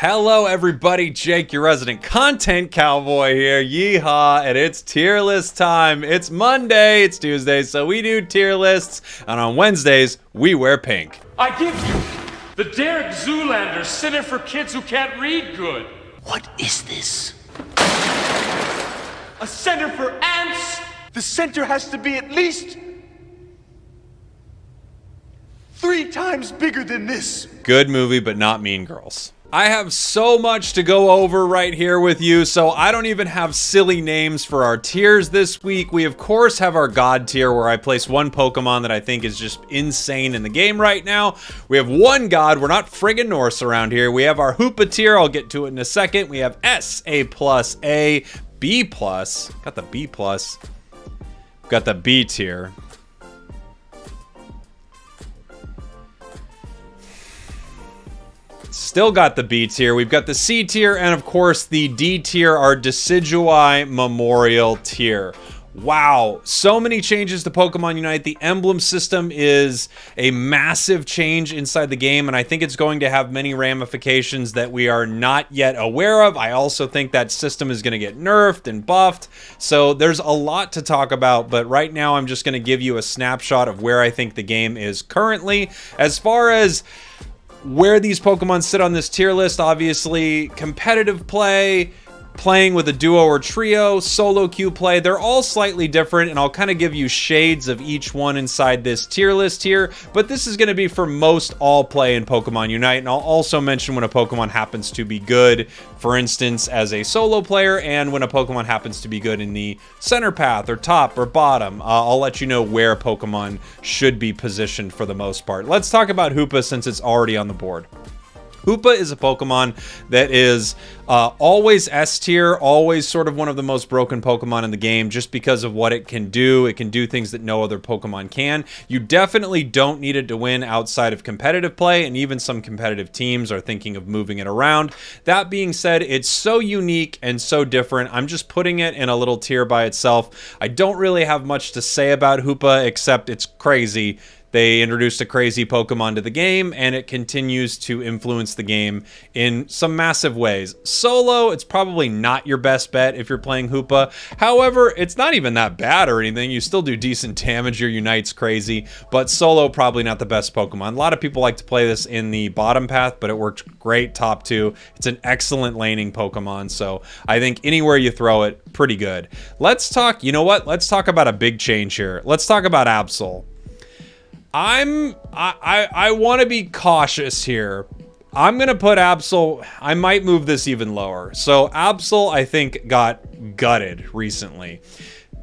Hello everybody, Jake, your resident content cowboy here, Yeehaw, and it's tier list time. It's Monday, it's Tuesday, so we do tier lists, and on Wednesdays, we wear pink. I give you the Derek Zoolander Center for Kids Who Can't Read Good. What is this? A center for ants? The center has to be at least 3 times bigger than this. Good movie, but not Mean Girls. I have so much to go over right here with you, so I don't even have silly names for our tiers this week. We, of course, have our God tier, where I place one Pokemon that I think is just insane in the game right now. We have one God. We're not friggin' Norse around here. We have our hoopa tier. I'll get to it in a second. We have S, A+, A, B+. Got the B+. Got the B tier. Still got the B tier. We've got the C tier, and of course the D tier, our Decidueye Memorial tier. Wow, so many changes to Pokemon Unite. The emblem system is a massive change inside the game, and I think it's going to have many ramifications that we are not yet aware of. I also think that system is going to get nerfed and buffed, so there's a lot to talk about, but right now I'm just going to give you a snapshot of where I think the game is currently. As far as where these Pokemon sit on this tier list, obviously competitive play, playing with a duo or trio, solo queue play, they're all slightly different, and I'll kind of give you shades of each one inside this tier list here, but this is going to be for most all play in Pokemon Unite, and I'll also mention when a Pokemon happens to be good, for instance, as a solo player, and when a Pokemon happens to be good in the center path, or top, or bottom. I'll let you know where Pokemon should be positioned for the most part. Let's talk about Hoopa since it's already on the board. Hoopa is a Pokemon that is always S tier, always sort of one of the most broken Pokemon in the game just because of what it can do. It can do things that no other Pokemon can. You definitely don't need it to win outside of competitive play, and even some competitive teams are thinking of moving it around. That being said, it's so unique and so different. I'm just putting it in a little tier by itself. I don't really have much to say about Hoopa except it's crazy. They introduced a crazy Pokemon to the game, and it continues to influence the game in some massive ways. Solo, it's probably not your best bet if you're playing Hoopa. However, it's not even that bad or anything. You still do decent damage. Your Unite's crazy, but solo, probably not the best Pokemon. A lot of people like to play this in the bottom path, but it worked great top 2. It's an excellent laning Pokemon, so I think anywhere you throw it, pretty good. Let's talk, you know what? Let's talk about a big change here. Let's talk about Absol. I want to be cautious here. I'm going to put Absol, I might move this even lower. So Absol, I think, got gutted recently.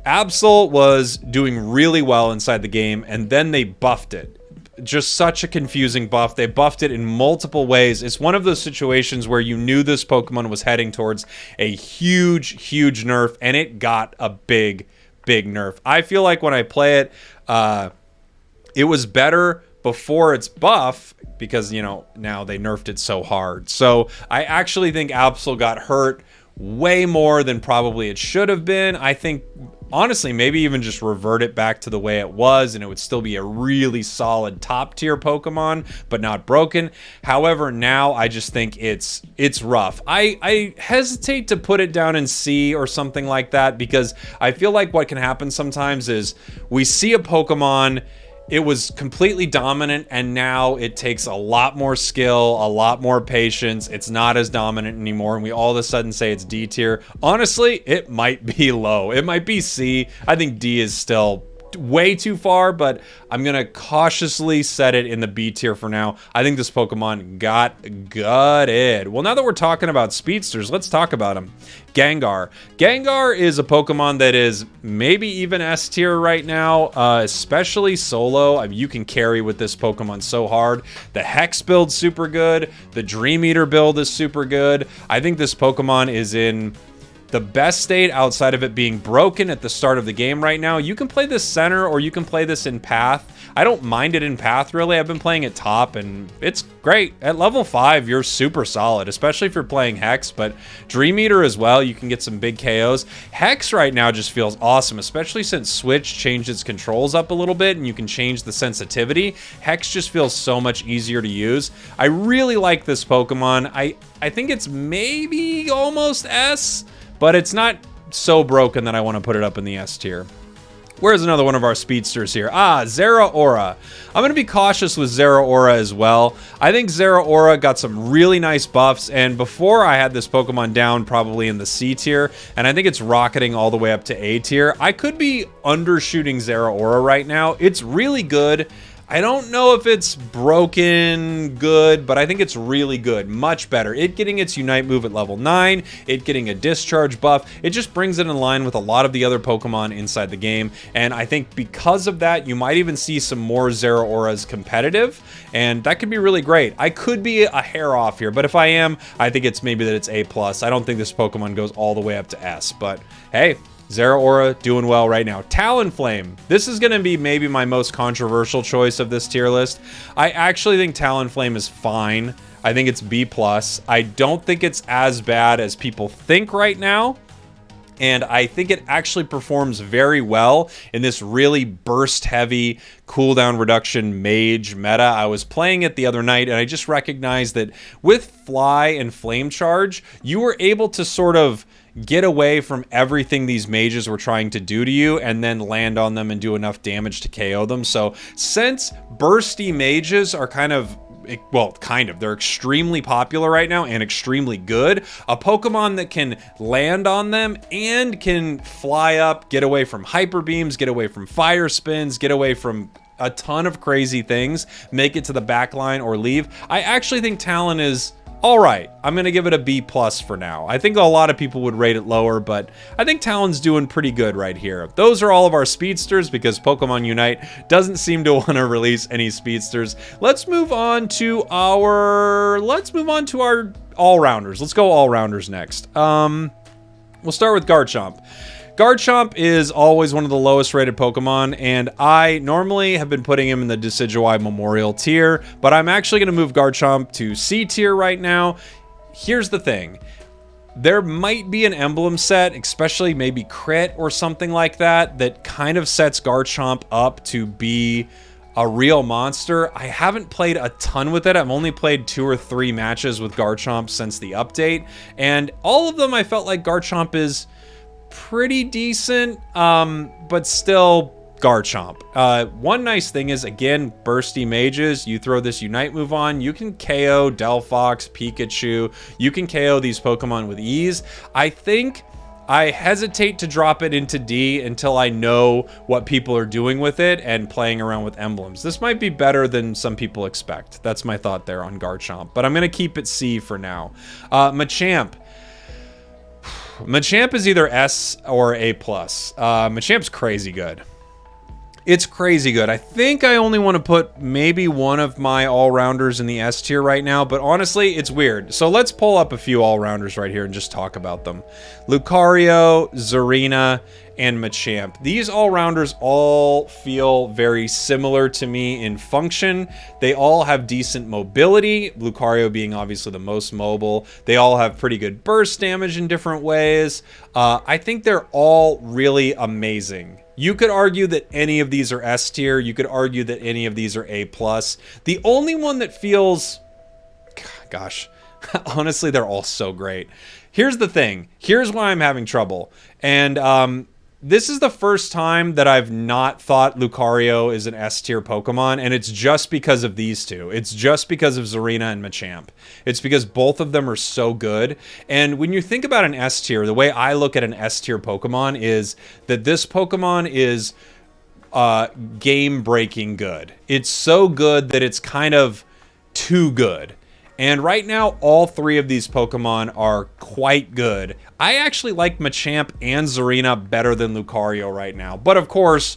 Absol was doing really well inside the game, and then they buffed it. Just such a confusing buff. They buffed it in multiple ways. It's one of those situations where you knew this Pokemon was heading towards a huge, huge nerf, and it got a big, big nerf. I feel like when I play it, it was better before its buff because, you know, now they nerfed it so hard. So I actually think Absol got hurt way more than probably it should have been. I think, honestly, maybe even just revert it back to the way it was, and it would still be a really solid top tier Pokemon, but not broken. However, now I just think it's rough. I hesitate to put it down in C or something like that, because I feel like what can happen sometimes is we see a Pokemon, it was completely dominant, and now it takes a lot more skill, a lot more patience. It's not as dominant anymore, and we all of a sudden say it's D tier. Honestly, it might be low. It might be C. I think D is still way too far, but I'm gonna cautiously set it in the B tier for now. I think this Pokemon got gutted. Well, now that we're talking about speedsters, let's talk about him. Gengar. Gengar is a Pokemon that is maybe even S tier right now, especially solo. I mean, you can carry with this Pokemon so hard. The Hex build's super good. The Dream Eater build is super good. I think this Pokemon is in the best state outside of it being broken at the start of the game right now. You can play this center, or you can play this in path. I don't mind it in path, really. I've been playing it top, and it's great. At level 5, you're super solid, especially if you're playing Hex, but Dream Eater as well, you can get some big KOs. Hex right now just feels awesome, especially since Switch changed its controls up a little bit and you can change the sensitivity. Hex just feels so much easier to use. I really like this Pokemon. I think it's maybe almost S, but it's not so broken that I want to put it up in the S tier. Where's another one of our speedsters here? Zeraora. I'm going to be cautious with Zeraora as well. I think Zeraora got some really nice buffs, and before I had this Pokemon down probably in the C tier, and I think it's rocketing all the way up to A tier. I could be undershooting Zeraora right now. It's really good. I don't know if it's broken good, but I think it's really good. Much better. It getting its Unite move at level 9, it getting a Discharge buff, it just brings it in line with a lot of the other Pokemon inside the game. And I think because of that, you might even see some more Zeraoras competitive, and that could be really great. I could be a hair off here, but if I am, I think it's maybe that it's A+. I don't think this Pokemon goes all the way up to S, but hey, Zeraora doing well right now. Talonflame. This is going to be maybe my most controversial choice of this tier list. I actually think Talonflame is fine. I think it's B+. I don't think it's as bad as people think right now. And I think it actually performs very well in this really burst-heavy cooldown reduction mage meta. I was playing it the other night, and I just recognized that with Fly and Flame Charge, you were able to sort of get away from everything these mages were trying to do to you and then land on them and do enough damage to KO them. So since bursty mages are they're extremely popular right now and extremely good, a Pokemon that can land on them and can fly up, get away from hyper beams, get away from fire spins, get away from a ton of crazy things, make it to the back line or leave. I actually think Talon is all right. I'm going to give it a B+ for now. I think a lot of people would rate it lower, but I think Talon's doing pretty good right here. Those are all of our speedsters because Pokemon Unite doesn't seem to want to release any speedsters. Let's move on to our all-rounders. Let's go all-rounders next. We'll start with Garchomp. Garchomp is always one of the lowest rated Pokemon, and I normally have been putting him in the Decidueye Memorial tier, but I'm actually going to move Garchomp to C tier right now. Here's the thing. There might be an emblem set, especially maybe Crit or something like that, that kind of sets Garchomp up to be a real monster. I haven't played a ton with it. I've only played 2 or 3 matches with Garchomp since the update, and all of them I felt like Garchomp is pretty decent, but still Garchomp. One nice thing is, again, bursty mages, you throw this Unite move on, you can KO Delphox, Pikachu, you can KO these Pokemon with ease. I think I hesitate to drop it into D until I know what people are doing with it and playing around with emblems. This might be better than some people expect. That's my thought there on Garchomp, but I'm going to keep it C for now. Machamp. Machamp is either S or A+. Machamp's crazy good. It's crazy good. I think I only want to put maybe one of my all-rounders in the S tier right now, but honestly, it's weird. So let's pull up a few all-rounders right here and just talk about them. Lucario, Zarina, and Machamp. These all-rounders all feel very similar to me in function. They all have decent mobility, Lucario being obviously the most mobile. They all have pretty good burst damage in different ways. I think they're all really amazing. You could argue that any of these are S tier. You could argue that any of these are A+. The only one that feels... Gosh, honestly, they're all so great. Here's the thing. Here's why I'm having trouble. And this is the first time that I've not thought Lucario is an S tier Pokemon, and it's just because of these two. It's just because of Zarina and Machamp. It's because both of them are so good. And when you think about an S tier, the way I look at an S tier Pokemon is that this Pokemon is game-breaking good. It's so good that it's kind of too good. And right now, all 3 of these Pokemon are quite good. I actually like Machamp and Zarina better than Lucario right now. But of course,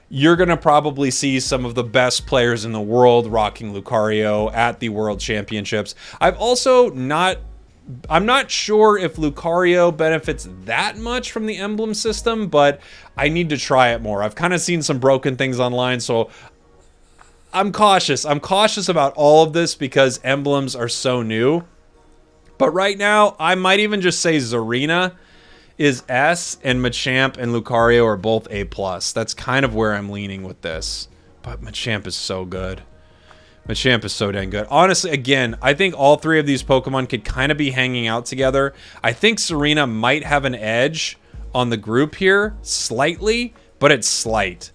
you're going to probably see some of the best players in the world rocking Lucario at the World Championships. I'm not sure if Lucario benefits that much from the emblem system, but I need to try it more. I've kind of seen some broken things online, so I'm cautious. I'm cautious about all of this because emblems are so new. But right now, I might even just say Zarina is S, and Machamp and Lucario are both A+. That's kind of where I'm leaning with this. But Machamp is so good. Machamp is so dang good. Honestly, again, I think all three of these Pokemon could kind of be hanging out together. I think Serena might have an edge on the group here, slightly, but it's slight.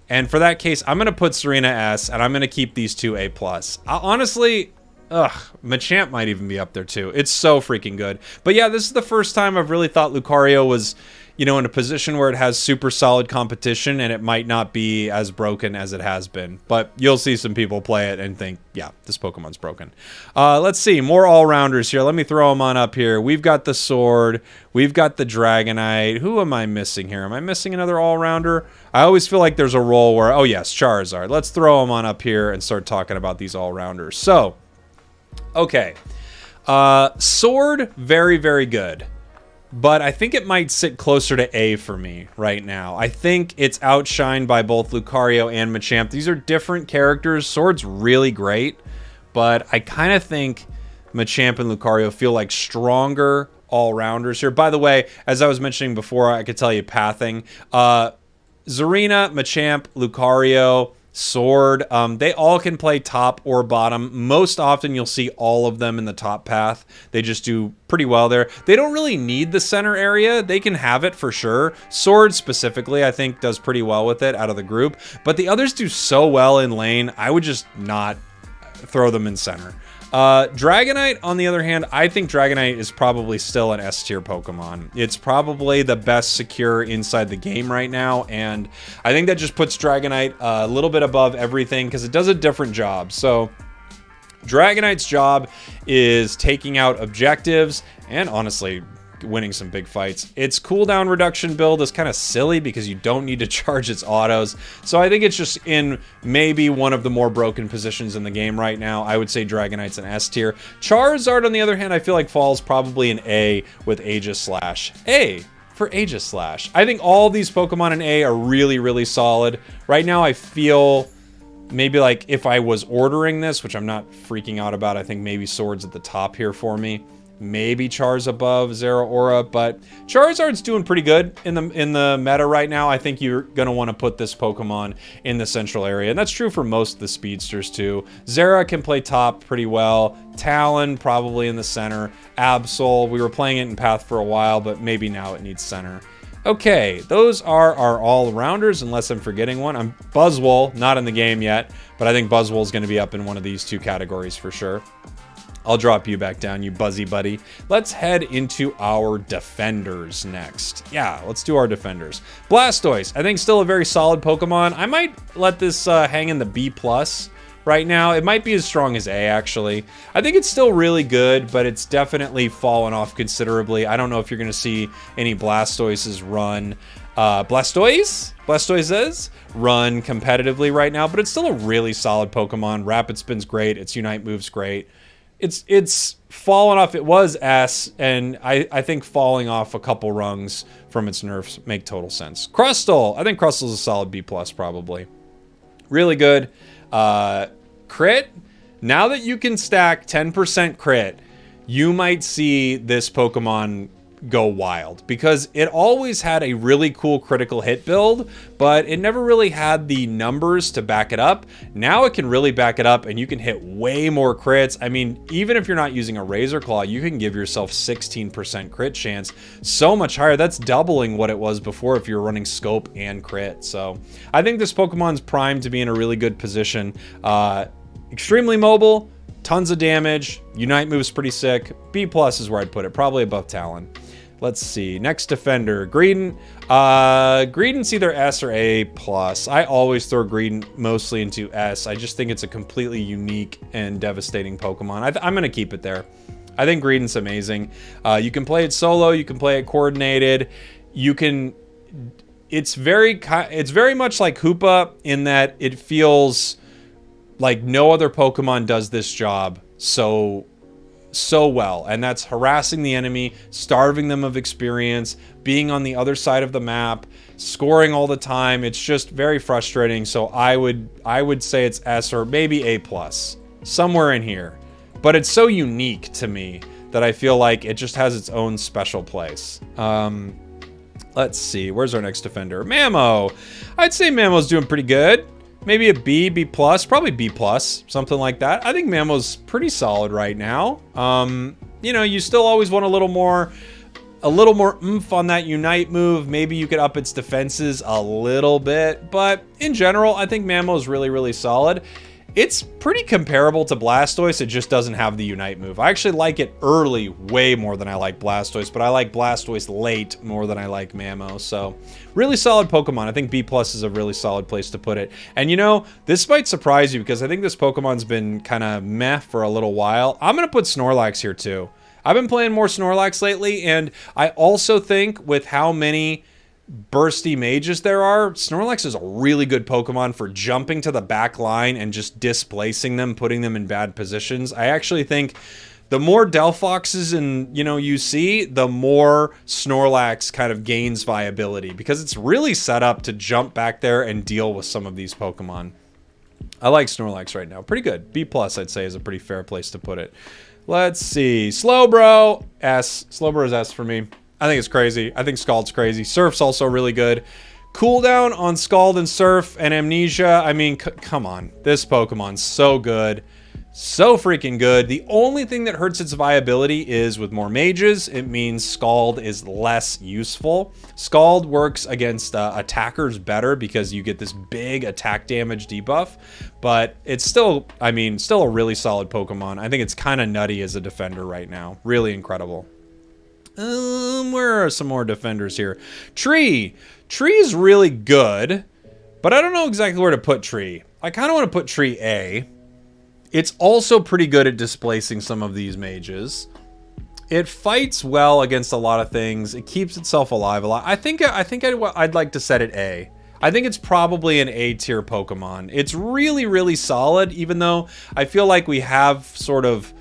And for that case, I'm going to put Serena S, and I'm going to keep these two A+. Honestly, Machamp might even be up there too. It's so freaking good. But yeah, this is the first time I've really thought Lucario was, you know, in a position where it has super solid competition and it might not be as broken as it has been. But you'll see some people play it and think, yeah, this Pokemon's broken. Let's see, more all-rounders here. Let me throw them on up here. We've got the Sword. We've got the Dragonite. Who am I missing here? Am I missing another all-rounder? I always feel like there's a role where, oh yes, Charizard. Let's throw them on up here and start talking about these all-rounders. So, okay. Sword, very, very good. But I think it might sit closer to A for me right now. I think it's outshined by both Lucario and Machamp. These are different characters. Sword's really great, but I kind of think Machamp and Lucario feel like stronger all-rounders here. By the way, as I was mentioning before, I could tell you pathing. Zarina, Machamp, Lucario, Sword, they all can play top or bottom. Most often you'll see all of them in the top path. They just do pretty well there. They don't really need the center area. They can have it for sure. Sword specifically, I think, does pretty well with it out of the group. But the others do so well in lane, I would just not throw them in center. Dragonite, on the other hand, I think Dragonite is probably still an S-tier Pokemon. It's probably the best secure inside the game right now, and I think that just puts Dragonite a little bit above everything because it does a different job. So Dragonite's job is taking out objectives and honestly winning some big fights. Its cooldown reduction build is kind of silly because you don't need to charge its autos. So I think it's just in maybe one of the more broken positions in the game right now. I would say Dragonite's an S tier. Charizard, on the other hand, I feel like falls probably an A with Aegislash. A for Aegislash. I think all these Pokemon in A are really, really solid. Right now, I feel maybe like if I was ordering this, which I'm not freaking out about, I think maybe Sword's at the top here for me. Maybe Char's above Zeraora, but Charizard's doing pretty good in the meta right now. I think you're going to want to put this Pokemon in the central area, and that's true for most of the speedsters too. Zera can play top pretty well. Talon probably in the center. Absol, we were playing it in path for a while, but maybe now it needs center. Okay, those are our all-rounders, unless I'm forgetting one. I'm Buzzwole, not in the game yet, but I think Buzzwole's going to be up in one of these two categories for sure. I'll drop you back down, you buzzy buddy. Let's head into our defenders next. Yeah, let's do our defenders. Blastoise, I think still a very solid Pokemon. I might let this hang in the B+ right now. It might be as strong as A, actually. I think it's still really good, but it's definitely fallen off considerably. I don't know if you're going to see any Blastoises run. Blastoises run competitively right now, but it's still a really solid Pokemon. Rapid Spin's great. Its Unite move's great. It's fallen off. It was S, and I think falling off a couple rungs from its nerfs make total sense. Crustle. I think Crustle's a solid B+, probably. Really good. Crit. Now that you can stack 10% crit, you might see this Pokemon go wild because it always had a really cool critical hit build, but it never really had the numbers to back it up. Now it can really back it up and you can hit way more crits. I mean, even if you're not using a Razor Claw, you can give yourself 16% crit chance. So much higher. That's doubling what it was before if you're running scope and crit. So I think this Pokemon's primed to be in a really good position. Extremely mobile, tons of damage. Unite move's pretty sick. B+ is where I'd put it, probably above Talon. Let's see. Next defender, Greedent. Greedent's either S or A+. I always throw Greedent mostly into S. I just think it's a completely unique and devastating Pokemon. I'm going to keep it there. I think Greedent's amazing. You can play it solo. You can play it coordinated. You can... It's very much like Hoopa in that it feels like no other Pokemon does this job so so well, and that's harassing the enemy, starving them of experience, being on the other side of the map, scoring all the time. It's just very frustrating. So I would say it's S or maybe A+, somewhere in here. But it's so unique to me that I feel like it just has its own special place. Let's see, where's our next defender? Mamo. I'd say Mamo's doing pretty good. Maybe a B, B+, probably B+, something like that. I think Mamo's pretty solid right now. You know, you still always want a little more oomph on that Unite move. Maybe you could up its defenses a little bit, but in general, I think Mamo is really, really solid. It's pretty comparable to Blastoise, it just doesn't have the Unite move. I actually like it early way more than I like Blastoise, but I like Blastoise late more than I like Mamo. So, really solid Pokemon. I think B+ is a really solid place to put it. And you know, this might surprise you because I think this Pokemon's been kind of meh for a little while. I'm going to put Snorlax here too. I've been playing more Snorlax lately, and I also think with how many bursty mages there are, Snorlax is a really good Pokemon for jumping to the back line and just displacing them, putting them in bad positions. I actually think the more Delphoxes you see, the more Snorlax kind of gains viability because it's really set up to jump back there and deal with some of these Pokemon. I like Snorlax right now. Pretty good. B+, I'd say, is a pretty fair place to put it. Let's see. Slowbro, S. Slowbro is S for me. I think it's crazy. I think Scald's crazy. Surf's also really good. Cooldown on Scald and Surf and Amnesia. I mean, come on. This Pokemon's so good. So freaking good. The only thing that hurts its viability is with more mages. It means Scald is less useful. Scald works against attackers better because you get this big attack damage debuff. But it's still, I mean, still a really solid Pokemon. I think it's kind of nutty as a defender right now. Really incredible. Where are some more defenders here? Tree. Tree is really good, but I don't know exactly where to put Tree. I kind of want to put Tree A. It's also pretty good at displacing some of these mages. It fights well against a lot of things. It keeps itself alive a lot. I think I'd like to set it A. I think it's probably an A tier Pokemon. It's really, really solid, even though I feel like we have sort of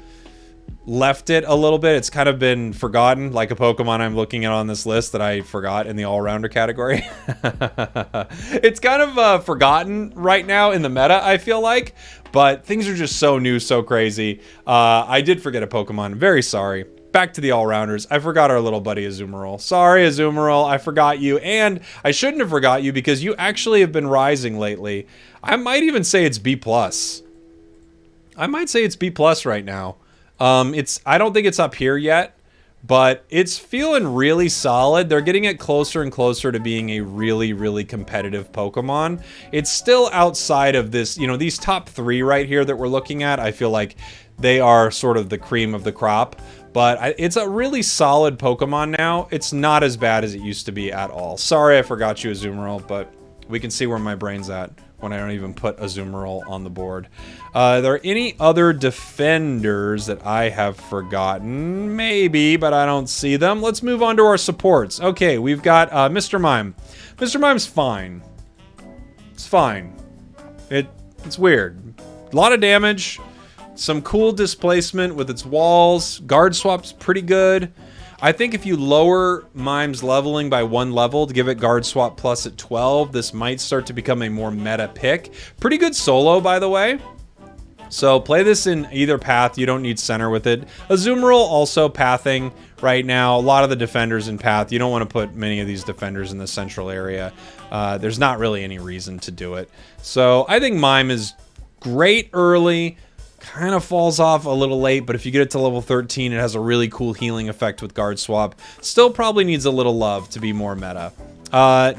left it a little bit. It's kind of been forgotten, like a Pokemon I'm looking at on this list that I forgot in the all-rounder category. It's kind of forgotten right now in the meta, I feel like, but things are just so new, so crazy. I did forget a Pokemon. I'm very sorry. Back to the all-rounders. I forgot our little buddy Azumarill. Sorry, Azumarill. I forgot you, and I shouldn't have forgot you because you actually have been rising lately. I might even say it's B+. I might say it's B+ right now. I don't think it's up here yet, but it's feeling really solid. They're getting it closer and closer to being a really, really competitive Pokemon. It's still outside of this, these top 3 right here that we're looking at. I feel like they are sort of the cream of the crop, but it's a really solid Pokemon now. It's not as bad as it used to be at all. Sorry I forgot you, Azumarill, but we can see where my brain's at when I don't even put Azumarill on the board. Are there any other defenders that I have forgotten? Maybe, but I don't see them. Let's move on to our supports. Okay, we've got Mr. Mime. Mr. Mime's fine. It's fine. It's weird. A lot of damage. Some cool displacement with its walls. Guard swap's pretty good. I think if you lower Mime's leveling by 1 level to give it Guard Swap Plus at 12, this might start to become a more meta pick. Pretty good solo, by the way. So play this in either path. You don't need center with it. Azumarill also pathing right now. A lot of the defenders in path. You don't want to put many of these defenders in the central area. There's not really any reason to do it. So I think Mime is great early. Kind of falls off a little late, but if you get it to level 13, it has a really cool healing effect with Guard Swap. Still probably needs a little love to be more meta.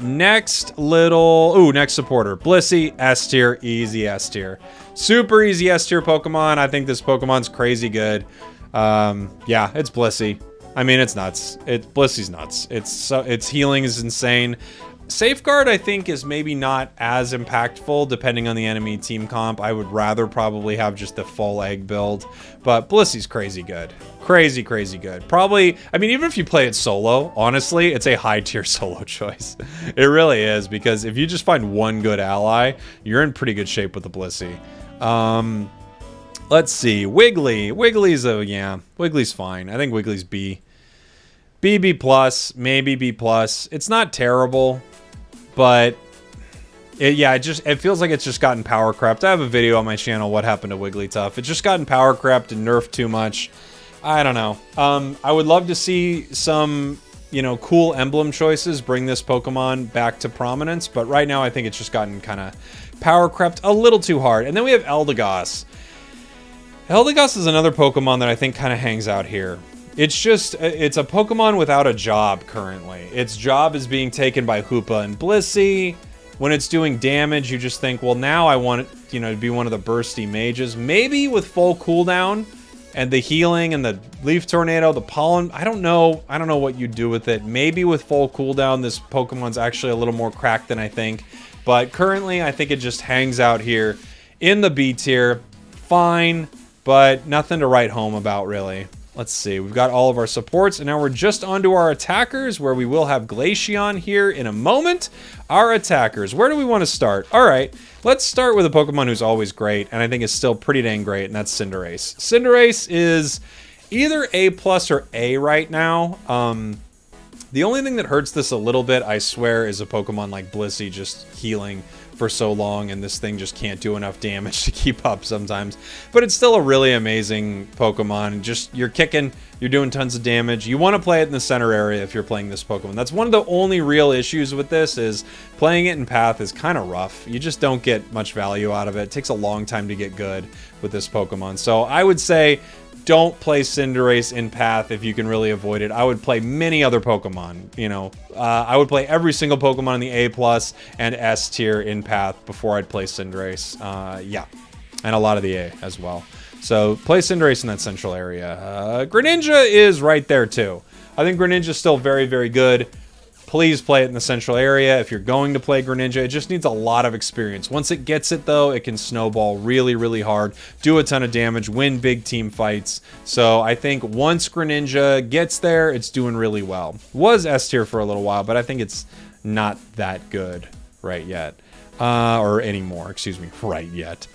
Next supporter. Blissey, S tier, easy S tier. Super easy S tier Pokemon. I think this Pokemon's crazy good. Yeah, it's Blissey. I mean, it's nuts. Blissey's nuts. Its healing is insane. Safeguard, I think, is maybe not as impactful depending on the enemy team comp. I would rather probably have just the full egg build, but Blissey's crazy good. Crazy, crazy good. Probably, I mean, even if you play it solo, honestly, it's a high tier solo choice. It really is, because if you just find one good ally, you're in pretty good shape with the Blissey. Let's see. Wiggly. Wiggly's yeah. Wiggly's fine. I think Wiggly's B. B plus, maybe B plus. It's not terrible, but it feels like it's just gotten power crept. I have a video on my channel, What Happened to Wigglytuff. It's just gotten power crept and nerfed too much. I don't know. I would love to see some, cool emblem choices bring this Pokemon back to prominence, but right now I think it's just gotten kind of power crept a little too hard. And then we have Eldegoss. Eldegoss is another Pokemon that I think kind of hangs out here. It's a Pokemon without a job currently. Its job is being taken by Hoopa and Blissey. When it's doing damage, you just think, well, now I want it, to be one of the bursty mages. Maybe with full cooldown and the healing and the leaf tornado, the pollen. I don't know what you do with it. Maybe with full cooldown, this Pokemon's actually a little more cracked than I think. But currently, I think it just hangs out here in the B tier. Fine, but nothing to write home about, really. Let's see, we've got all of our supports, and now we're just onto our attackers, where we will have Glaceon here in a moment. Our attackers, where do we want to start? All right, let's start with a Pokemon who's always great, and I think is still pretty dang great, and that's Cinderace. Cinderace is either A+ or A right now. The only thing that hurts this a little bit, I swear, is a Pokemon like Blissey just healing for so long, and this thing just can't do enough damage to keep up sometimes. But it's still a really amazing Pokemon. Just, you're kicking, you're doing tons of damage. You want to play it in the center area if you're playing this Pokemon. That's one of the only real issues with this, is playing it in Path is kind of rough. You just don't get much value out of it. It takes a long time to get good with this Pokemon. So I would say, don't play Cinderace in Path if you can really avoid it. I would play many other Pokemon, I would play every single Pokemon in the A+ and S tier in Path before I'd play Cinderace. Yeah, and a lot of the A as well. So play Cinderace in that central area. Greninja is right there too. I think Greninja's still very, very good. Please play it in the central area if you're going to play Greninja. It just needs a lot of experience. Once it gets it, though, it can snowball really, really hard, do a ton of damage, win big team fights. So I think once Greninja gets there, it's doing really well. Was S tier for a little while, but I think it's not that good right yet. Or anymore, excuse me, right yet.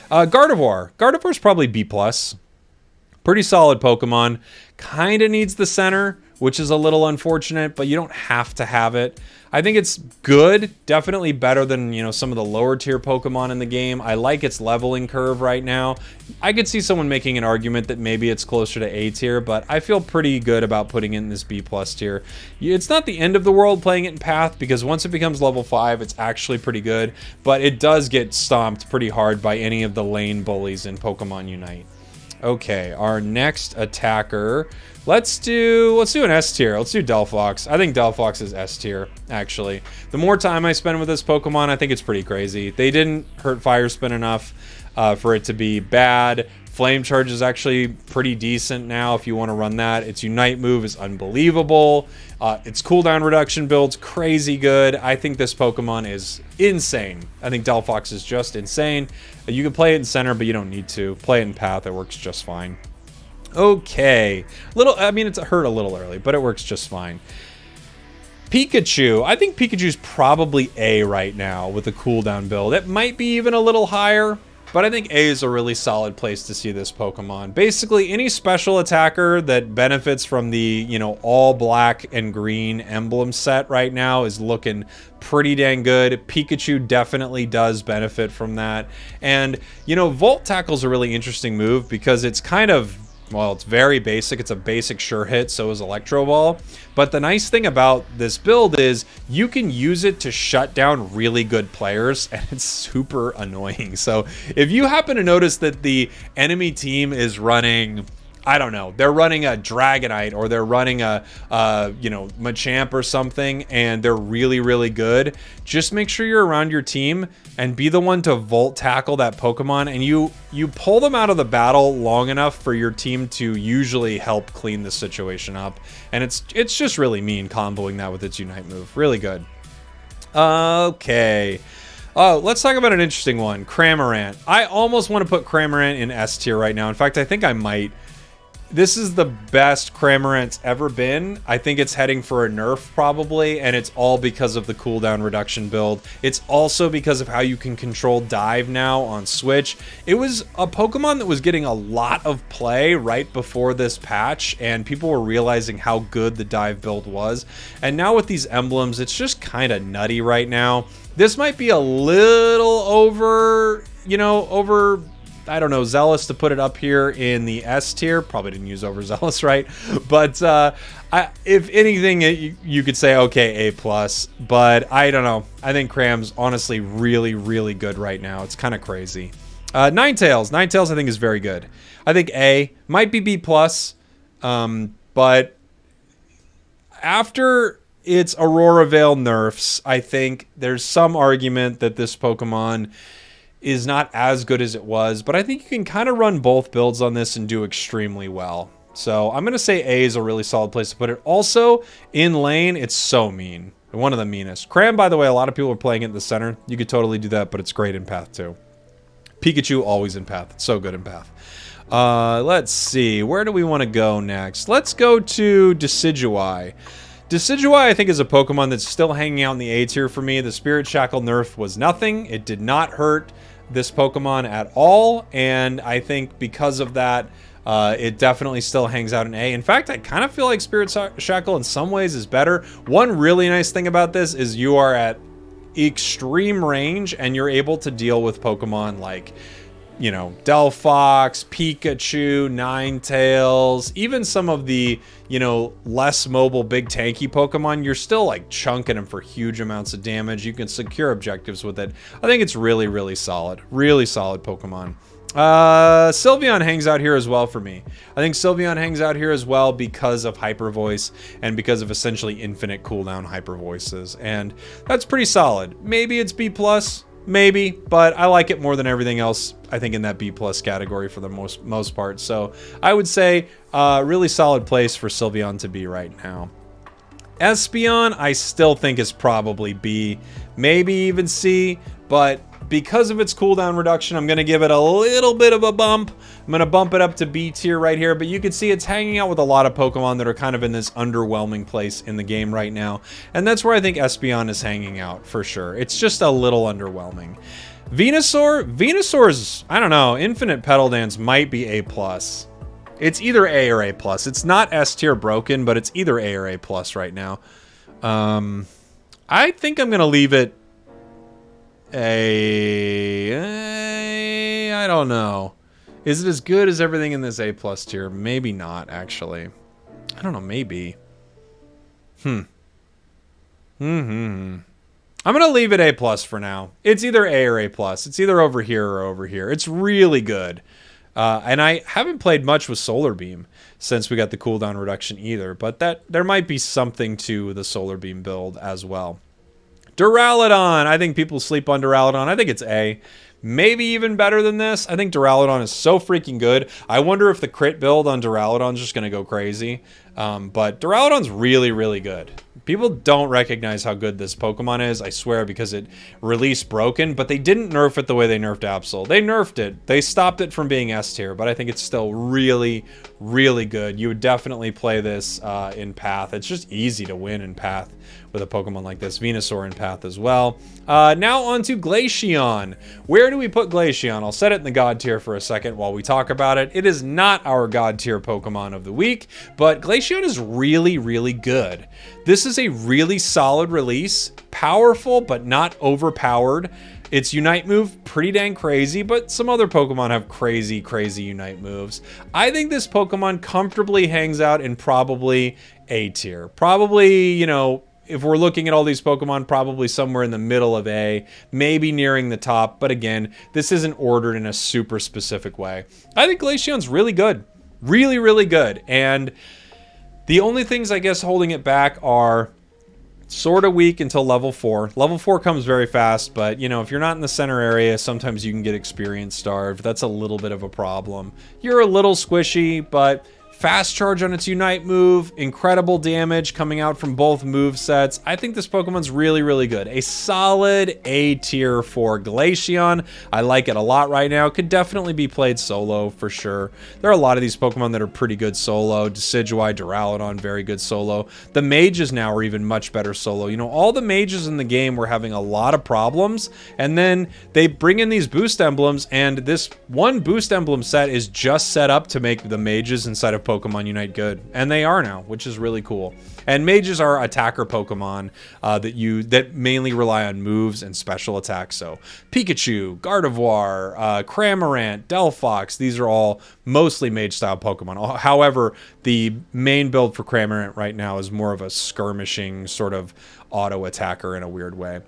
Gardevoir. Gardevoir's probably B+. Pretty solid Pokemon. Kind of needs the center, which is a little unfortunate, but you don't have to have it. I think it's good, definitely better than, some of the lower tier Pokemon in the game. I like its leveling curve right now. I could see someone making an argument that maybe it's closer to A tier, but I feel pretty good about putting it in this B+ tier. It's not the end of the world playing it in Path, because once it becomes level 5, it's actually pretty good, but it does get stomped pretty hard by any of the lane bullies in Pokemon Unite. Okay, our next attacker. Let's do an S tier. Let's do Delphox. I think Delphox is S tier, actually. The more time I spend with this Pokemon, I think it's pretty crazy. They didn't hurt Fire Spin enough for it to be bad. Flame Charge is actually pretty decent now if you want to run that. Its Unite move is unbelievable. Its cooldown reduction build's crazy good. I think this Pokemon is insane. I think Delphox is just insane. You can play it in center, but you don't need to. Play it in Path, it works just fine. Okay. It's hurt a little early, but it works just fine. Pikachu. I think Pikachu's probably A right now with the cooldown build. It might be even a little higher, but I think A is a really solid place to see this Pokemon. Basically, any special attacker that benefits from the, all black and green emblem set right now is looking pretty dang good. Pikachu definitely does benefit from that. And, Volt Tackle's a really interesting move because it's kind of, well, it's very basic. It's a basic sure hit, so is Electro Ball. But the nice thing about this build is you can use it to shut down really good players, and it's super annoying. So if you happen to notice that the enemy team is running, I don't know, they're running a Dragonite or they're running a Machamp or something, and they're really, really good, just make sure you're around your team and be the one to Volt Tackle that Pokemon, and you pull them out of the battle long enough for your team to usually help clean the situation up. And it's just really mean comboing that with its Unite move. Really good. Okay. Let's talk about an interesting one. Cramorant. I almost want to put Cramorant in S tier right now. In fact, I think I might. This is the best Cramorant's ever been. I think it's heading for a nerf probably, and it's all because of the cooldown reduction build. It's also because of how you can control dive now on Switch. It was a Pokemon that was getting a lot of play right before this patch, and people were realizing how good the dive build was. And now with these emblems, it's just kind of nutty right now. This might be a little over, you know, I don't know, zealous to put it up here in the S tier. Probably didn't use overzealous, right? But if anything, you could say, okay, A+. But I don't know. I think Cram's honestly really, really good right now. It's kind of crazy. Ninetales. Ninetales I think is very good. I think A. Might be B+. But after its Aurora Veil nerfs, I think there's some argument that this Pokemon is not as good as it was, but I think you can kind of run both builds on this and do extremely well. So I'm going to say A is a really solid place to put it. Also, in lane, it's so mean. One of the meanest. Cram, by the way, a lot of people are playing it in the center. You could totally do that, but it's great in Path too. Pikachu, always in Path. It's so good in Path. Let's see. Where do we want to go next? Let's go to Decidueye. Decidueye, I think, is a Pokemon that's still hanging out in the A tier for me. The Spirit Shackle nerf was nothing. It did not hurt this Pokemon at all, and I think because of that, it definitely still hangs out in A. In fact, I kind of feel like Spirit Shackle in some ways is better. One really nice thing about this is you are at extreme range, and you're able to deal with Pokemon like, you know, Delphox, Pikachu, Ninetales, even some of the, you know, less mobile, big tanky Pokemon. You're still like chunking them for huge amounts of damage. You can secure objectives with it. I think it's really, really solid. Really solid Pokemon. Sylveon hangs out here as well for me. I think Sylveon hangs out here as well because of Hyper Voice and because of essentially infinite cooldown Hyper Voices. And that's pretty solid. Maybe it's B+. Maybe, but I like it more than everything else, I think, in that B+ category for the most part. So I would say really solid place for Sylveon to be right now. Espeon, I still think is probably B, maybe even C, but because of its cooldown reduction, I'm going to give it a little bit of a bump. I'm going to bump it up to B tier right here, but you can see it's hanging out with a lot of Pokemon that are kind of in this underwhelming place in the game right now, and that's where I think Espeon is hanging out for sure. It's just a little underwhelming. Venusaur's, I don't know, Infinite Petal Dance might be A+. It's either A or A+. It's not S tier broken, but it's either A or A+ right now. I think I'm going to leave it I don't know. Is it as good as everything in this A+ tier? Maybe not, actually. I don't know, maybe. I'm gonna leave it A+ for now. It's either A or A+. It's either over here or over here. It's really good. And I haven't played much with Solar Beam since we got the cooldown reduction either, but there might be something to the Solar Beam build as well. Duraludon. I think people sleep on Duraludon. I think it's A. Maybe even better than this. I think Duraludon is so freaking good. I wonder if the crit build on Duraludon is just going to go crazy. But Duraludon's really, really good. People don't recognize how good this Pokemon is, I swear, because it released broken, but they didn't nerf it the way they nerfed Absol. They nerfed it. They stopped it from being S tier, but I think it's still really, really good. You would definitely play this in Path. It's just easy to win in Path with a Pokemon like this. Venusaur in Path as well. Now on to Glaceon. Where do we put Glaceon? I'll set it in the God tier for a second while we talk about it. It is not our God tier Pokemon of the week, but Glaceon is really, really good. This is a really solid release. Powerful, but not overpowered. Its Unite move, pretty dang crazy, but some other Pokemon have crazy, crazy Unite moves. I think this Pokemon comfortably hangs out in probably A tier. Probably, you know, if we're looking at all these Pokemon, probably somewhere in the middle of A, maybe nearing the top, but again, this isn't ordered in a super specific way. I think Glaceon's really good. Really, really good. And the only things, I guess, holding it back are sort of weak until level 4. Level 4 comes very fast, but, you know, if you're not in the center area, sometimes you can get experience starved. That's a little bit of a problem. You're a little squishy, but fast charge on its Unite move, incredible damage coming out from both move sets. I think this Pokemon's really, really good. A solid A tier for Glaceon. I like it a lot right now. Could definitely be played solo for sure. There are a lot of these Pokemon that are pretty good solo. Decidueye, Duraludon, very good solo. The mages now are even much better solo. You know, all the mages in the game were having a lot of problems, and then they bring in these boost emblems, and this one boost emblem set is just set up to make the mages inside of Pokemon Unite good, and they are now, which is really cool. And mages are attacker Pokemon that mainly rely on moves and special attacks. So Pikachu, Gardevoir, Cramorant, Delphox, these are all mostly mage style Pokemon. However, the main build for Cramorant right now is more of a skirmishing sort of auto attacker in a weird way.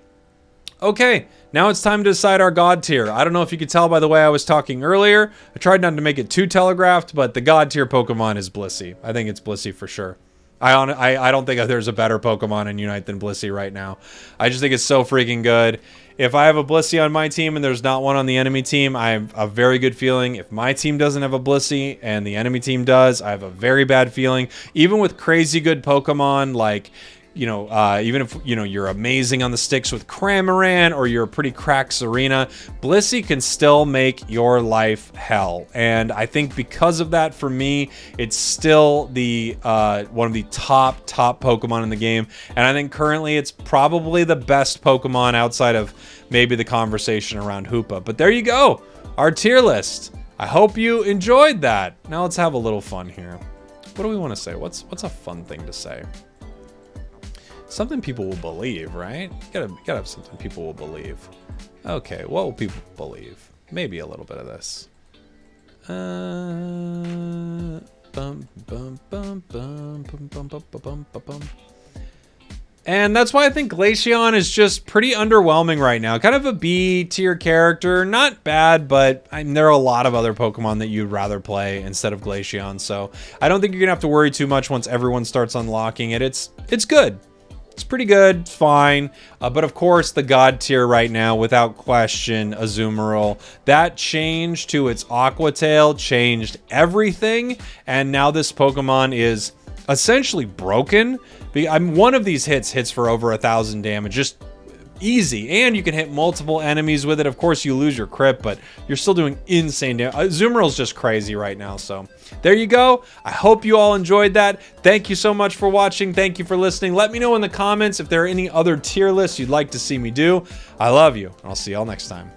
Okay, now it's time to decide our God tier. I don't know if you could tell by the way I was talking earlier. I tried not to make it too telegraphed, but the God tier Pokemon is Blissey. I think it's Blissey for sure. I don't think there's a better Pokemon in Unite than Blissey right now. I just think it's so freaking good. If I have a Blissey on my team and there's not one on the enemy team, I have a very good feeling. If my team doesn't have a Blissey and the enemy team does, I have a very bad feeling. Even with crazy good Pokemon like, you know, even if, you know, you're amazing on the sticks with Cramorant or you're a pretty cracked Serena, Blissey can still make your life hell. And I think because of that, for me, it's still the one of the top Pokemon in the game. And I think currently it's probably the best Pokemon outside of maybe the conversation around Hoopa. But there you go, our tier list. I hope you enjoyed that. Now let's have a little fun here. What do we want to say? What's a fun thing to say? Something people will believe, right? You gotta have something people will believe. Okay, what will people believe? Maybe a little bit of this. And that's why I think Glaceon is just pretty underwhelming right now. Kind of a B tier character. Not bad, but there are a lot of other Pokemon that you'd rather play instead of Glaceon. So I don't think you're gonna have to worry too much once everyone starts unlocking it. It's good. It's pretty good, it's fine, but of course the God tier right now, without question, Azumarill. That change to its Aqua Tail changed everything, and now this Pokemon is essentially broken. One of these hits for over 1,000 damage, just easy, and you can hit multiple enemies with it. Of course, you lose your crit, but you're still doing insane damage. Azumarill's just crazy right now, so there you go. I hope you all enjoyed that. Thank you so much for watching. Thank you for listening. Let me know in the comments if there are any other tier lists you'd like to see me do. I love you, and I'll see y'all next time.